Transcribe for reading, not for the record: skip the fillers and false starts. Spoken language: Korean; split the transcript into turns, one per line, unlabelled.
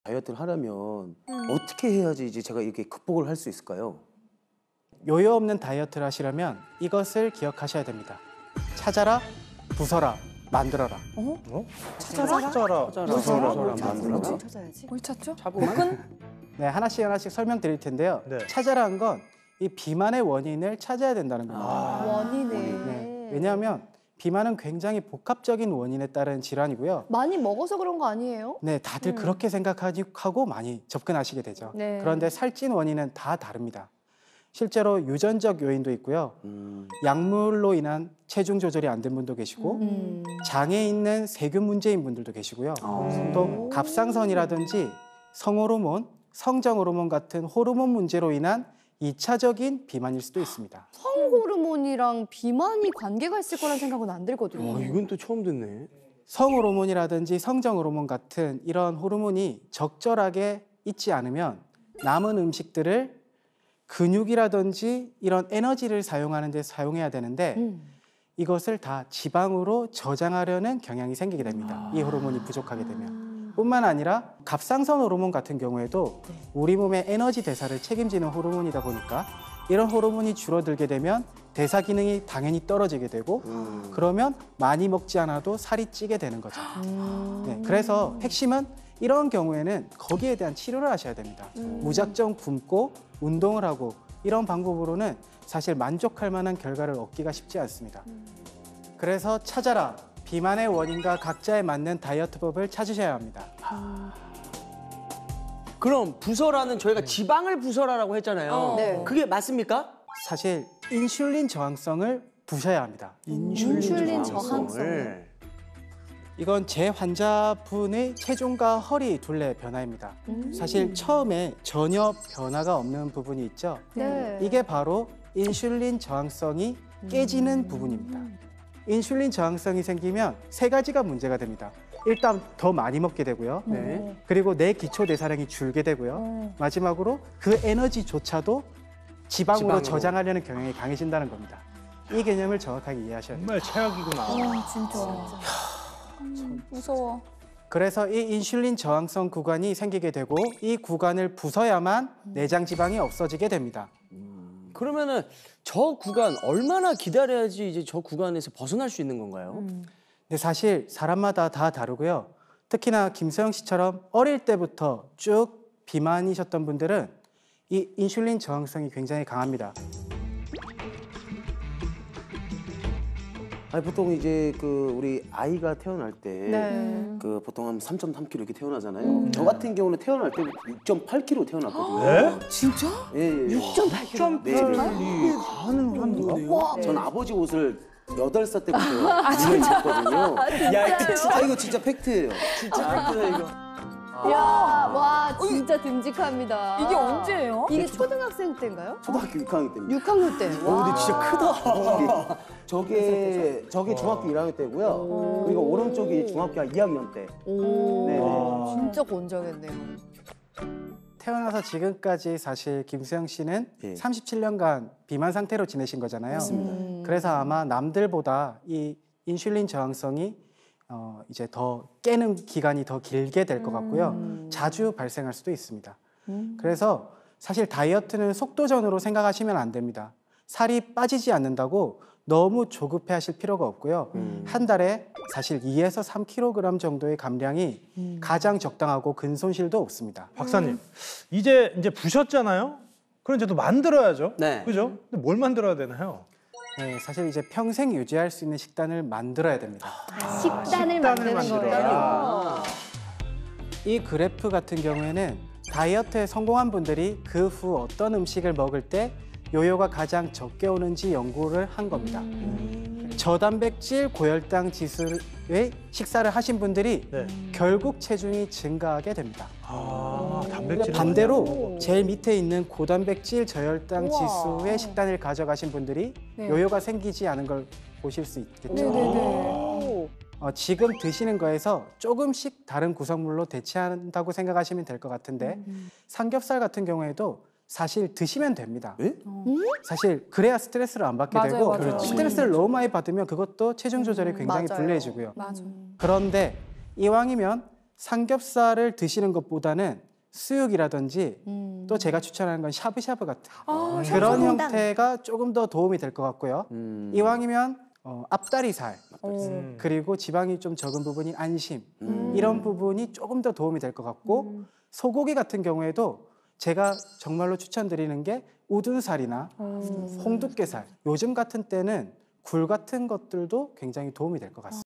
다이어트를 하려면 어떻게 해야지 이제 제가 이렇게 극복을 할 수 있을까요?
요요 없는 다이어트를 하시려면 이것을 기억하셔야 됩니다. 찾아라, 부숴라, 만들어라.
찾아라.
만들어라.
찾아야지.
뭘 찾죠?
복근?
네, 하나씩 설명드릴 텐데요.
네.
찾아라는 건 이 비만의 원인을 찾아야 된다는 겁니다.
원인에.
네, 왜냐하면 비만은 굉장히 복합적인 원인에 따른 질환이고요.
많이 먹어서 그런 거 아니에요?
네, 다들 그렇게 생각하고 많이 접근하시게 되죠.
네.
그런데 살찐 원인은 다 다릅니다. 실제로 유전적 요인도 있고요. 약물로 인한 체중 조절이 안 된 분도 계시고 장에 있는 세균 문제인 분들도 계시고요. 또 갑상선이라든지 성호르몬, 성장호르몬 같은 호르몬 문제로 인한 2차적인 비만일 수도 있습니다.
성호르몬이랑 비만이 관계가 있을 거란 생각은 안 들거든요.
이건 또 처음 듣네.
성호르몬이라든지 성장호르몬 같은 이런 호르몬이 적절하게 있지 않으면 남은 음식들을 근육이라든지 이런 에너지를 사용하는 데 사용해야 되는데 이것을 다 지방으로 저장하려는 경향이 생기게 됩니다. 이 호르몬이 부족하게 되면. 뿐만 아니라 갑상선 호르몬 같은 경우에도 우리 몸의 에너지 대사를 책임지는 호르몬이다 보니까 이런 호르몬이 줄어들게 되면 대사 기능이 당연히 떨어지게 되고 그러면 많이 먹지 않아도 살이 찌게 되는 거죠. 네, 그래서 핵심은 이런 경우에는 거기에 대한 치료를 하셔야 됩니다. 무작정 굶고 운동을 하고 이런 방법으로는 사실 만족할 만한 결과를 얻기가 쉽지 않습니다. 그래서 찾아라. 비만의 원인과 각자에 맞는 다이어트법을 찾으셔야 합니다.
그럼 부서라는 저희가 지방을 부서라라고 했잖아요.
네.
그게 맞습니까?
사실 인슐린 저항성을 부셔야 합니다.
인슐린 저항성을.
이건 제 환자분의 체중과 허리 둘레 변화입니다. 사실 처음에 전혀 변화가 없는 부분이 있죠.
네.
이게 바로 인슐린 저항성이 깨지는 부분입니다. 인슐린 저항성이 생기면 세 가지가 문제가 됩니다. 일단 더 많이 먹게 되고요. 그리고 내 기초 대사량이 줄게 되고요. 마지막으로 그 에너지조차도 지방으로 저장하려는 경향이 강해진다는 겁니다. 이 개념을 정확하게 이해하셔야 됩니다.
정말 최악이구나.
진짜. 무서워.
그래서 이 인슐린 저항성 구간이 생기게 되고 이 구간을 부숴야만 내장 지방이 없어지게 됩니다.
그러면은 저 구간 얼마나 기다려야지 이제 저 구간에서 벗어날 수 있는 건가요?
근데 사실 사람마다 다 다르고요. 특히나 김서영 씨처럼 어릴 때부터 쭉 비만이셨던 분들은 이 인슐린 저항성이 굉장히 강합니다.
아니 보통 이제 그 우리 아이가 태어날 때
네.
그 보통 한 3.3kg 이렇게 태어나잖아요. 저 같은 경우는 태어날 때 6.8kg 태어났거든요.
네?
진짜?
예, 예.
6.8kg.
네.
가능한가?
전 아버지 옷을 8살 때부터 눈을 챘거든요. 야, 이거 진짜 팩트예요.
진짜 팩트네 이거.
야, 와, 진짜 듬직합니다.
이게 언제예요?
이게 초등학생 때인가요?
초등학교 6학년 때입니다.
6학년 때.
근데 진짜 크다.
저게 중학교 1학년 때고요. 그리고 오른쪽이 중학교 2학년 때.
오,
네네.
진짜 건장했네요.
태어나서 지금까지 사실 김수영 씨는
예.
37년간 비만 상태로 지내신 거잖아요.
맞습니다.
그래서 아마 남들보다 이 인슐린 저항성이 이제 더 깨는 기간이 더 길게 될 것 같고요. 자주 발생할 수도 있습니다. 그래서 사실 다이어트는 속도전으로 생각하시면 안 됩니다. 살이 빠지지 않는다고 너무 조급해 하실 필요가 없고요. 한 달에 사실 2에서 3kg 정도의 감량이 가장 적당하고 근손실도 없습니다.
박사님, 이제 부셨잖아요? 그럼 이제 또 만들어야죠.
네.
그죠? 근데 뭘 만들어야 되나요?
네, 사실 이제 평생 유지할 수 있는 식단을 만들어야 됩니다.
식단을 만드는 거예요.
이 그래프 같은 경우에는 다이어트에 성공한 분들이 그 후 어떤 음식을 먹을 때 요요가 가장 적게 오는지 연구를 한 겁니다. 저단백질 고혈당 지수의 식사를 하신 분들이
네.
결국 체중이 증가하게 됩니다.
단백질.
반대로 제일 밑에 있는 고단백질 저혈당 지수의 식단을 가져가신 분들이 요요가 생기지 않은 걸 보실 수 있겠죠. 지금 드시는 거에서 조금씩 다른 구성물로 대체한다고 생각하시면 될 것 같은데 삼겹살 같은 경우에도 사실 드시면 됩니다.
예?
사실 그래야 스트레스를 안 받게
맞아요,
되고
맞아요.
스트레스를 너무 많이 받으면 그것도 체중 조절이 굉장히
맞아요.
불리해지고요.
맞아.
그런데 이왕이면 삼겹살을 드시는 것보다는 수육이라든지 또 제가 추천하는 건 샤브샤브 같은 그런 형태가 조금 더 도움이 될 것 같고요. 이왕이면 앞다리살 그리고 지방이 좀 적은 부분이 안심 이런 부분이 조금 더 도움이 될 것 같고 소고기 같은 경우에도 제가 정말로 추천드리는 게 우둔살이나 홍두깨살 요즘 같은 때는 굴 같은 것들도 굉장히 도움이 될 것 같습니다.